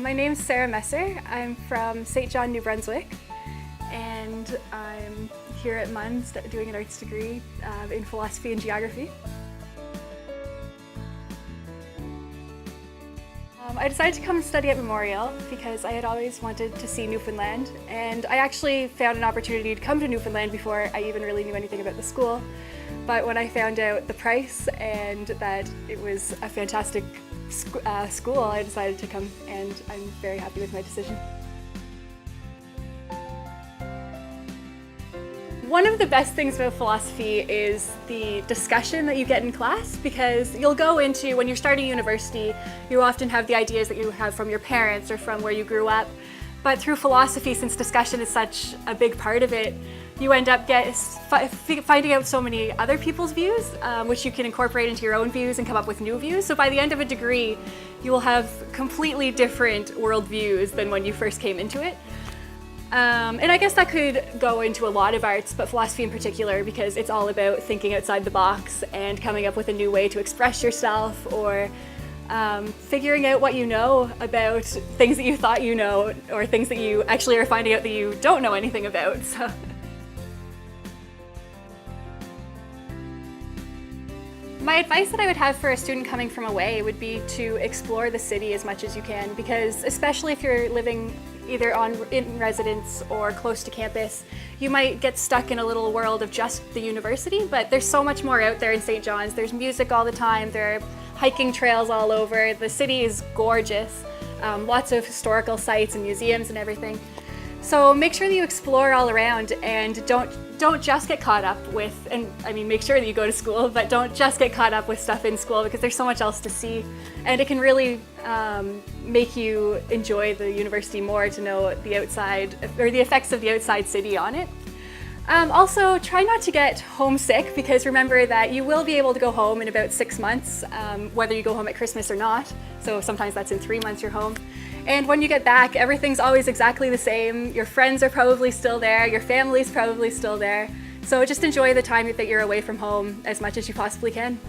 My name's Sarah Messer. I'm from St. John, New Brunswick, and I'm here at MUN's doing an arts degree in philosophy and geography. I decided to come study at Memorial because I had always wanted to see Newfoundland, and I actually found an opportunity to come to Newfoundland before I even really knew anything about the school. But when I found out the price and that it was a fantastic school, I decided to come, and I'm very happy with my decision. One of the best things about philosophy is the discussion that you get in class, because you'll go into, when you're starting university, you often have the ideas that you have from your parents or from where you grew up. But through philosophy, since discussion is such a big part of it, you end up finding out so many other people's views, which you can incorporate into your own views and come up with new views. So by the end of a degree, you will have completely different worldviews than when you first came into it. And I guess that could go into a lot of arts, but philosophy in particular, because it's all about thinking outside the box and coming up with a new way to express yourself, or figuring out what you know about things that you thought you know, or things that you actually are finding out that you don't know anything about. So. My advice that I would have for a student coming from away would be to explore the city as much as you can, because especially if you're living either in residence or close to campus, you might get stuck in a little world of just the university, but there's so much more out there in St. John's. There's music all the time, there are hiking trails all over, the city is gorgeous, lots of historical sites and museums and everything. So make sure that you explore all around, and don't just get caught up with, and I mean make sure that you go to school, but don't just get caught up with stuff in school, because there's so much else to see, and it can really make you enjoy the university more, to know the outside, or the effects of the outside city on it. Also, try not to get homesick, because remember that you will be able to go home in about 6 months, whether you go home at Christmas or not. So sometimes that's in 3 months you're home. And when you get back, everything's always exactly the same. Your friends are probably still there, your family's probably still there. So just enjoy the time that you're away from home as much as you possibly can.